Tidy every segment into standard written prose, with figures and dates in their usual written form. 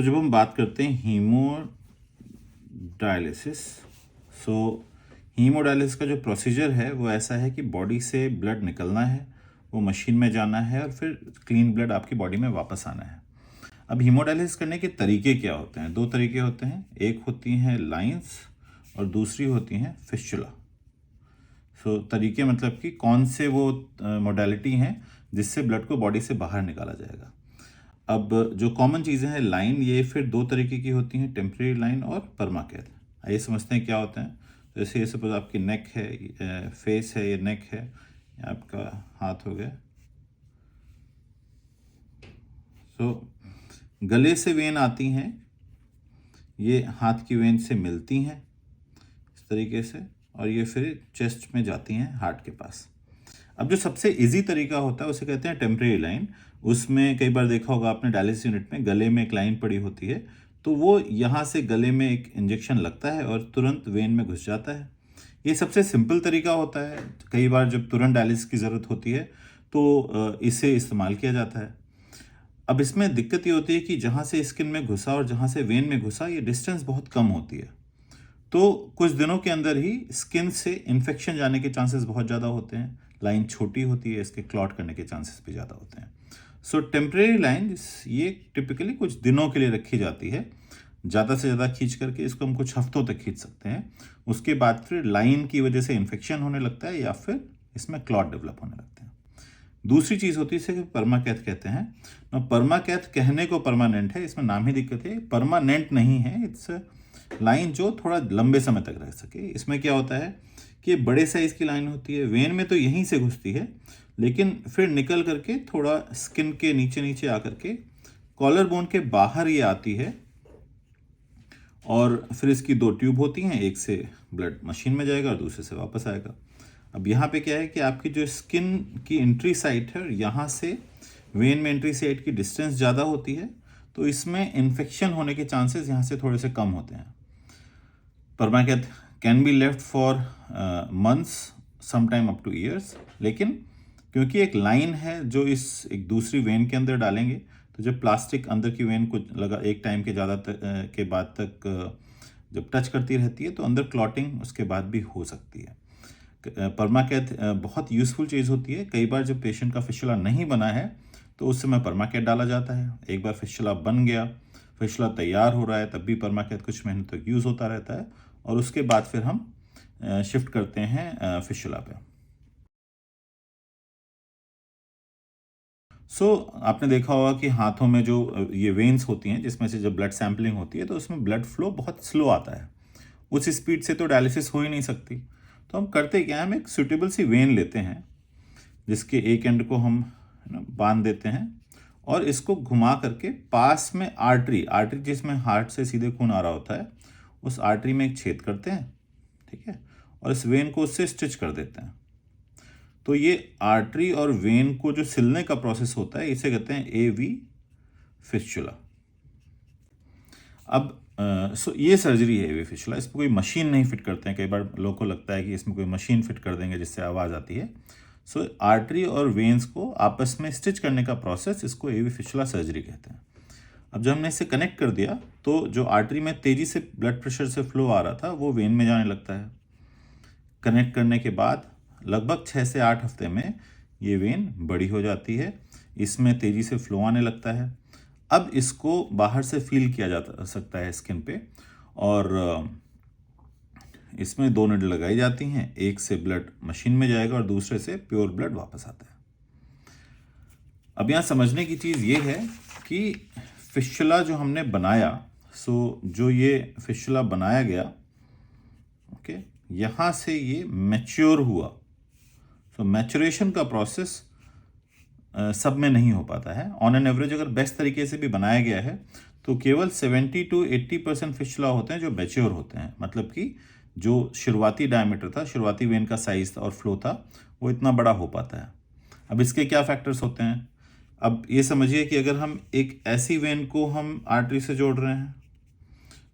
सो जब हम बात करते हैं हीमोडायलिसिस, सो हीमोडायलिसिस का जो प्रोसीजर है वो ऐसा है कि बॉडी से ब्लड निकलना है, वो मशीन में जाना है और फिर क्लीन ब्लड आपकी बॉडी में वापस आना है। अब हीमोडायलिसिस करने के तरीके क्या होते हैं? दो तरीके होते हैं, एक होती हैं लाइंस और दूसरी होती हैं फिस्चुला। सो तरीके मतलब कि कौन से वो मोडालिटी हैं जिससे ब्लड को बॉडी से बाहर निकाला जाएगा। अब जो कॉमन चीज़ें हैं, लाइन, ये फिर दो तरीके की होती हैं, टेम्परेरी लाइन और परमाकैथ। आइए समझते हैं क्या होते हैं। तो जैसे ये सपोज आपकी नेक है, फेस है, ये नेक है, ये आपका हाथ हो गया। सो गले से वेन आती हैं, ये हाथ की वेन से मिलती हैं इस तरीके से, और ये फिर चेस्ट में जाती हैं हार्ट के पास। अब जो सबसे इजी तरीका होता है उसे कहते हैं टेम्परेरी लाइन। उसमें कई बार देखा होगा आपने, डायलिसिस यूनिट में गले में एक लाइन पड़ी होती है, तो वो यहाँ से गले में एक इंजेक्शन लगता है और तुरंत वेन में घुस जाता है। ये सबसे सिंपल तरीका होता है। कई बार जब तुरंत डायलिसिस की ज़रूरत होती है तो इसे इस्तेमाल किया जाता है। अब इसमें दिक्कत ये होती है कि जहाँ से स्किन में घुसा और जहाँ से वेन में घुसा, ये डिस्टेंस बहुत कम होती है, तो कुछ दिनों के अंदर ही स्किन से इन्फेक्शन जाने के चांसेस बहुत ज़्यादा होते हैं। लाइन छोटी होती है, इसके क्लॉट करने के चांसेस भी ज़्यादा होते हैं। सो टेम्परेरी लाइन ये टिपिकली कुछ दिनों के लिए रखी जाती है। ज़्यादा से ज़्यादा खींच करके इसको हम कुछ हफ्तों तक खींच सकते हैं। उसके बाद फिर लाइन की वजह से इन्फेक्शन होने लगता है या फिर इसमें क्लॉट डेवलप होने लगते हैं। दूसरी चीज़ होती है इसे परमाकैथ कहते हैं ना। परमाकैथ कहने को परमानेंट है, इसमें नाम ही दिक्कत है, परमानेंट नहीं है। इट्स लाइन जो थोड़ा लंबे समय तक रह सके। इसमें क्या होता है कि बड़े साइज़ की लाइन होती है, वेन में तो यहीं से घुसती है, लेकिन फिर निकल करके थोड़ा स्किन के नीचे नीचे आकर के कॉलर बोन के बाहर ये आती है, और फिर इसकी दो ट्यूब होती हैं, एक से ब्लड मशीन में जाएगा और दूसरे से वापस आएगा। अब यहाँ पे क्या है कि आपकी जो स्किन की एंट्री साइट है, यहाँ से वेन में एंट्री साइट की डिस्टेंस ज़्यादा होती है, तो इसमें इन्फेक्शन होने के चांसेस यहाँ से थोड़े से कम होते हैं। Permacath can be left for months, sometime up to years, लेकिन क्योंकि एक लाइन है जो इस एक दूसरी वेन के अंदर डालेंगे, तो जब प्लास्टिक अंदर की वेन को लगा एक टाइम के ज़्यादा के बाद तक जब टच करती रहती है, तो अंदर क्लॉटिंग उसके बाद भी हो सकती है। परमाकैथ बहुत यूज़फुल चीज़ होती है। कई बार जब पेशेंट का फिस्चुला नहीं बना है तो उस समय परमाकैथ डाला जाता है। एक बार फिस्चुला बन गया, फिस्चुला तैयार हो रहा है, तब भी परमाकैथ कुछ महीने तक यूज़ होता रहता है, और उसके बाद फिर हम शिफ्ट करते हैं फिस्चुला पे। सो आपने देखा होगा कि हाथों में जो ये वेन्स होती हैं, जिसमें से जब ब्लड सैंपलिंग होती है तो उसमें ब्लड फ्लो बहुत स्लो आता है। उस स्पीड से तो डायलिसिस हो ही नहीं सकती। तो हम करते क्या है, हम एक सूटेबल सी वेन लेते हैं, जिसके एक एंड को हम बांध देते हैं, और इसको घुमा करके पास में आर्टरी जिसमें हार्ट से सीधे खून आ रहा होता है, उस आर्टरी में एक छेद करते हैं, ठीक है, और इस वेन को उससे स्टिच कर देते हैं। तो ये आर्टरी और वेन को जो सिलने का प्रोसेस होता है, इसे कहते हैं AV फिस्चुला। अब सो ये सर्जरी है AV फिस्चुला। इस पर कोई मशीन नहीं फिट करते हैं। कई बार लोगों को लगता है कि इसमें कोई मशीन फिट कर देंगे जिससे आवाज़ आती है। सो आर्टरी और वेन्स को आपस में स्टिच करने का प्रोसेस, इसको AV फिस्चुला सर्जरी कहते हैं। अब जब हमने इसे कनेक्ट कर दिया, तो जो आर्टरी में तेज़ी से ब्लड प्रेशर से फ्लो आ रहा था, वो वेन में जाने लगता है। कनेक्ट करने के बाद लगभग 6 से 8 हफ्ते में ये वेन बड़ी हो जाती है, इसमें तेज़ी से फ्लो आने लगता है। अब इसको बाहर से फील किया जा सकता है स्किन पे, और इसमें 2 नीडल लगाई जाती हैं, एक से ब्लड मशीन में जाएगा और दूसरे से प्योर ब्लड वापस आता है। अब यहाँ समझने की चीज़ ये है कि फिस्चुला जो हमने बनाया, सो जो ये फिस्चुला बनाया गया, ओके, यहाँ से ये मैच्योर हुआ। सो मैच्योरेशन का प्रोसेस सब में नहीं हो पाता है। ऑन एन एवरेज अगर बेस्ट तरीके से भी बनाया गया है तो केवल 70 to 80% फिस्चुला होते हैं जो मैच्योर होते हैं। मतलब कि जो शुरुआती डायमीटर था, शुरुआती वेन का साइज और फ्लो था, वो इतना बड़ा हो पाता है। अब इसके क्या फैक्टर्स होते हैं? अब ये समझिए कि अगर हम एक ऐसी वेन को हम आर्टरी से जोड़ रहे हैं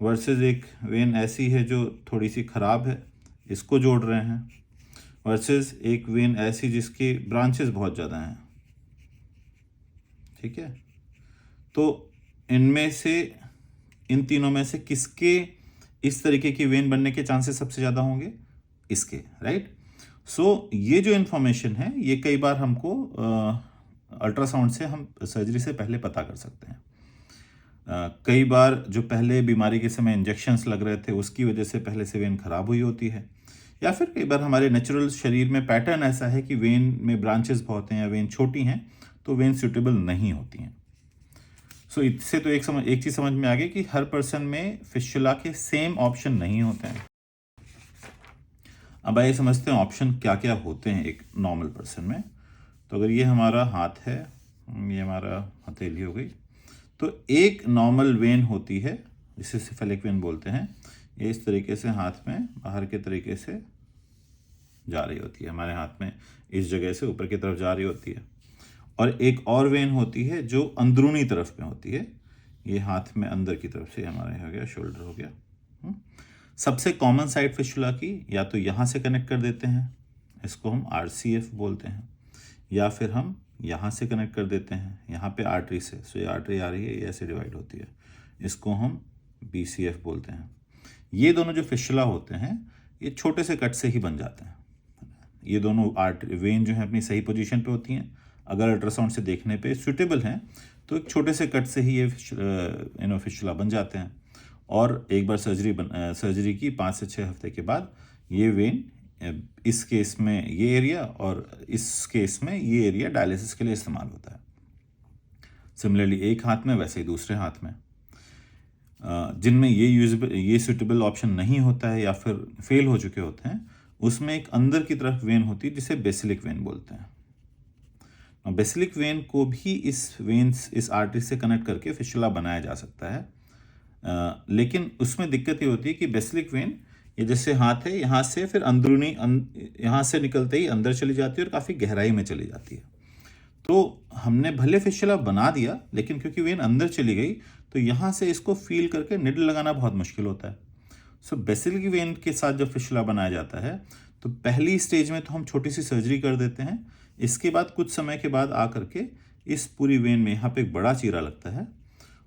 वर्सेस एक वेन ऐसी है जो थोड़ी सी ख़राब है, इसको जोड़ रहे हैं, वर्सेस एक वेन ऐसी जिसकी ब्रांचेस बहुत ज़्यादा हैं, ठीक है, तो इनमें से इन तीनों में से किसके इस तरीके की वेन बनने के चांसेस सबसे ज़्यादा होंगे? इसके, राइट। सो ये जो इन्फॉर्मेशन है ये कई बार हमको अल्ट्रासाउंड से हम सर्जरी से पहले पता कर सकते हैं। कई बार जो पहले बीमारी के समय इंजेक्शंस लग रहे थे उसकी वजह से पहले से वेन खराब हुई होती है, या फिर कई बार हमारे नेचुरल शरीर में पैटर्न ऐसा है कि वेन में ब्रांचेस बहुत हैं या वेन छोटी हैं तो वेन सूटेबल नहीं होती हैं। सो इससे तो एक चीज़ समझ में आ गई कि हर पर्सन में फिस्टुला के सेम ऑप्शन नहीं होते हैं। अब आइए समझते हैं ऑप्शन क्या क्या होते हैं एक नॉर्मल पर्सन में। तो अगर ये हमारा हाथ है, ये हमारा हथेली हो गई, तो एक नॉर्मल वेन होती है जिसे सिफेलिक वेन बोलते हैं। ये इस तरीके से हाथ में बाहर के तरीके से जा रही होती है, हमारे हाथ में इस जगह से ऊपर की तरफ जा रही होती है। और एक और वेन होती है जो अंदरूनी तरफ में होती है, ये हाथ में अंदर की तरफ से हमारे हो गया, शोल्डर हो गया। सबसे कॉमन साइड फिस्टुला की या तो यहाँ से कनेक्ट कर देते हैं, इसको हम RCF बोलते हैं, या फिर हम यहाँ से कनेक्ट कर देते हैं, यहाँ पे आर्टरी से। सो ये आर्टरी आ रही है, ये ऐसे डिवाइड होती है, इसको हम BCF बोलते हैं। ये दोनों जो फिस्टुला होते हैं ये छोटे से कट से ही बन जाते हैं। ये दोनों आर्टरी वेन जो है अपनी सही पोजीशन पे होती हैं, अगर अल्ट्रासाउंड से देखने पे सूटेबल हैं तो एक छोटे से कट से ही ये फिस्टुला बन जाते हैं। और एक बार सर्जरी की 5 से 6 हफ्ते के बाद ये वेन इस केस में ये एरिया और इस केस में ये एरिया डायलिसिस के लिए इस्तेमाल होता है। सिमिलरली एक हाथ में वैसे ही दूसरे हाथ में। जिनमें ये सूटेबल ऑप्शन नहीं होता है या फिर फेल हो चुके होते हैं, उसमें एक अंदर की तरफ वेन होती है जिसे बेसिलिक वेन बोलते हैं। बेसिलिक वेन को भी इस आर्टरी से कनेक्ट करके फिस्टुला बनाया जा सकता है, लेकिन उसमें दिक्कत ये होती है कि बेसिलिक वेन ये जैसे हाथ है, यहाँ से फिर अंदरूनी यहाँ से निकलते ही अंदर चली जाती है और काफ़ी गहराई में चली जाती है। तो हमने भले फिस्टुला बना दिया, लेकिन क्योंकि वेन अंदर चली गई तो यहाँ से इसको फील करके निडल लगाना बहुत मुश्किल होता है। सो बेसिलिक वेन के साथ जब फिस्टुला बनाया जाता है तो पहली स्टेज में तो हम छोटी सी सर्जरी कर देते हैं। इसके बाद कुछ समय के बाद आ करके इस पूरी वेन में यहाँ पे एक बड़ा चीरा लगता है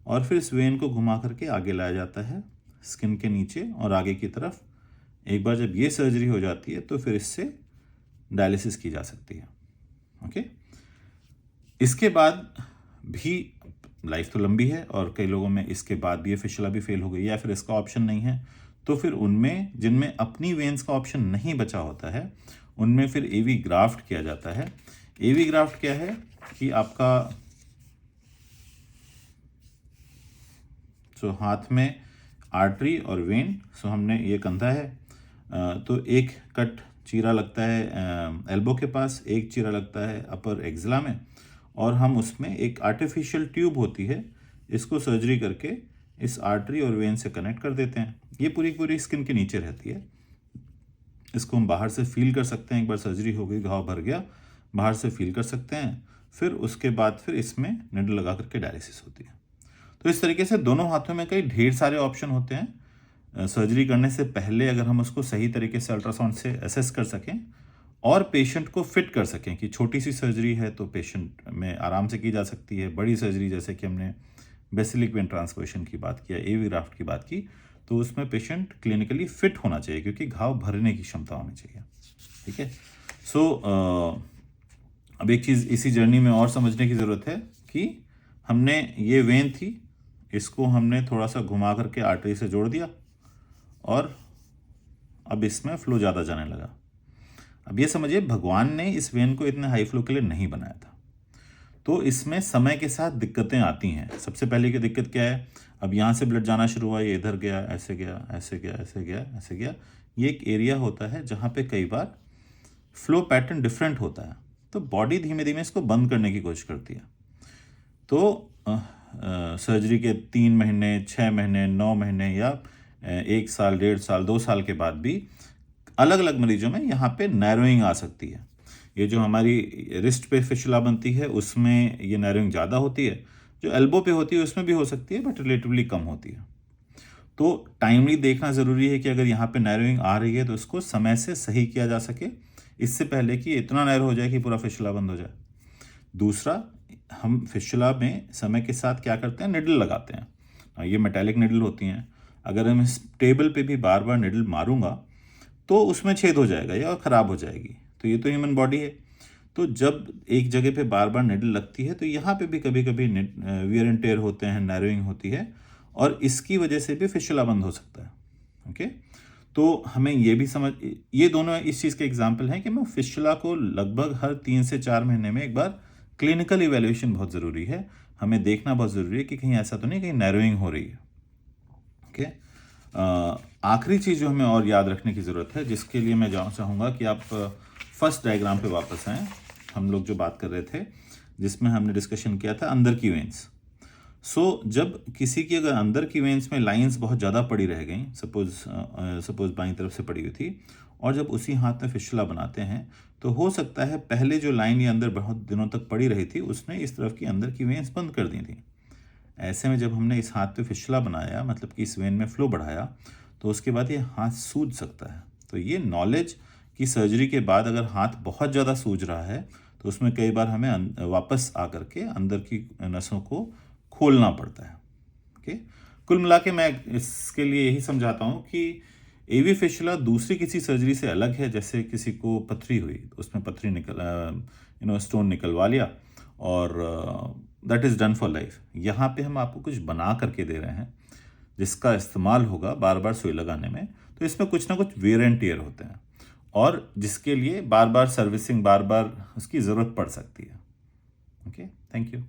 और फिर इस वेन को घुमा करके आगे लाया जाता है स्किन के नीचे और आगे की तरफ। एक बार जब ये सर्जरी हो जाती है तो फिर इससे डायलिसिस की जा सकती है। ओके, इसके बाद भी लाइफ तो लंबी है और कई लोगों में इसके बाद भी ये फिस्टुला भी फेल हो गई या फिर इसका ऑप्शन नहीं है, तो फिर उनमें जिनमें अपनी वेन्स का ऑप्शन नहीं बचा होता है उनमें फिर AV ग्राफ्ट किया जाता है। AV ग्राफ्ट क्या है कि आपका हाथ में आर्टरी और वेन, हमने ये कंधा है, तो एक कट चीरा लगता है एल्बो के पास, एक चीरा लगता है अपर एक्जिला में, और हम उसमें एक आर्टिफिशियल ट्यूब होती है, इसको सर्जरी करके इस आर्टरी और वेन से कनेक्ट कर देते हैं। ये पूरी स्किन के नीचे रहती है, इसको हम बाहर से फील कर सकते हैं। एक बार सर्जरी हो गई, घाव भर गया, बाहर से फील कर सकते हैं। फिर उसके बाद फिर इसमें निडल लगा करके डायलिसिस होती है। तो इस तरीके से दोनों हाथों में कई ढेर सारे ऑप्शन होते हैं। सर्जरी करने से पहले अगर हम उसको सही तरीके से अल्ट्रासाउंड से असेस कर सकें और पेशेंट को फिट कर सकें कि छोटी सी सर्जरी है तो पेशेंट में आराम से की जा सकती है, बड़ी सर्जरी जैसे कि हमने बेसिलिक वेन ट्रांसपोजिशन की बात किया, AV ग्राफ्ट की बात की, तो उसमें पेशेंट क्लिनिकली फिट होना चाहिए क्योंकि घाव भरने की क्षमता होनी चाहिए। ठीक है। सो अब एक चीज़ इसी जर्नी में और समझने की ज़रूरत है कि हमने ये वेन थी, इसको हमने थोड़ा सा घुमा करके आर्टरी से जोड़ दिया और अब इसमें फ्लो ज़्यादा जाने लगा। अब ये समझिए भगवान ने इस वेन को इतने हाई फ्लो के लिए नहीं बनाया था, तो इसमें समय के साथ दिक्कतें आती हैं। सबसे पहले की दिक्कत क्या है, अब यहाँ से ब्लड जाना शुरू हुआ, ये इधर गया, ऐसे गया, ऐसे गया, ऐसे गया, ऐसे गया। ये एक एरिया होता है जहाँ पे कई बार फ्लो पैटर्न डिफरेंट होता है, तो बॉडी धीमे धीमे इसको बंद करने की कोशिश करती है। तो सर्जरी के 3 महीने, 6 महीने, 9 महीने या 1 साल, 1.5 साल, 2 साल के बाद भी अलग अलग मरीजों में यहाँ पे नैरोइंग आ सकती है। ये जो हमारी रिस्ट पे फिस्टुला बनती है उसमें ये नैरोइंग ज़्यादा होती है, जो एल्बो पे होती है उसमें भी हो सकती है बट रिलेटिवली कम होती है। तो टाइमली देखना ज़रूरी है कि अगर यहाँ पे नैरोइंग आ रही है तो उसको समय से सही किया जा सके, इससे पहले कि इतना नैरो हो जाए कि पूरा फिस्टुला बंद हो जाए। दूसरा, हम फिस्टुला में समय के साथ क्या करते हैं, निडल लगाते हैं। ये मेटालिक निडल होती हैं, अगर मैं इस टेबल पे भी बार बार निडल मारूंगा तो उसमें छेद हो जाएगा या ख़राब हो जाएगी। तो ये तो ह्यूमन बॉडी है, तो जब एक जगह पे बार बार निडल लगती है तो यहाँ पे भी कभी कभी वियर एंड टेयर होते हैं, नैरोइंग होती है, और इसकी वजह से भी फिशुला बंद हो सकता है। ओके, तो हमें ये भी समझ, ये दोनों इस चीज़ के एग्जाम्पल हैं कि मैं फिशुला को लगभग हर 3 से 4 महीने में एक बार क्लिनिकल इवेल्युएशन बहुत ज़रूरी है, हमें देखना बहुत ज़रूरी है कि कहीं ऐसा तो नहीं कहीं नैरोइंग हो रही है। ओके, आखिरी चीज़ जो हमें और याद रखने की ज़रूरत है, जिसके लिए मैं चाहूँगा कि आप फर्स्ट डायग्राम पे वापस आएँ। हम लोग जो बात कर रहे थे, जिसमें हमने डिस्कशन किया था अंदर की वेंस। जब किसी की अगर अंदर की वेंस में लाइंस बहुत ज़्यादा पड़ी रह गई, सपोज बाईं तरफ से पड़ी हुई थी, और जब उसी हाथ में फिशुला बनाते हैं तो हो सकता है पहले जो लाइन ये अंदर बहुत दिनों तक पड़ी रही थी उसने इस तरफ की अंदर की वेंस बंद कर दी थी। ऐसे में जब हमने इस हाथ पे फिशुला बनाया, मतलब कि इस वेन में फ्लो बढ़ाया, तो उसके बाद ये हाथ सूज सकता है। तो ये नॉलेज कि सर्जरी के बाद अगर हाथ बहुत ज़्यादा सूज रहा है तो उसमें कई बार हमें वापस आकर के अंदर की नसों को खोलना पड़ता है। ओके, कुल मिला के मैं इसके लिए यही समझाता हूँ कि एवी फिशुला दूसरी किसी सर्जरी से अलग है। जैसे किसी को पथरी हुई, उसमें पथरी स्टोन निकलवा लिया, और that is done for life. यहाँ पे हम आपको कुछ बना करके दे रहे हैं जिसका इस्तेमाल होगा बार बार सुई लगाने में, तो इसमें कुछ ना कुछ वेयर एंड टियर होते हैं, और जिसके लिए बार बार सर्विसिंग, बार बार उसकी ज़रूरत पड़ सकती है। Okay, thank you.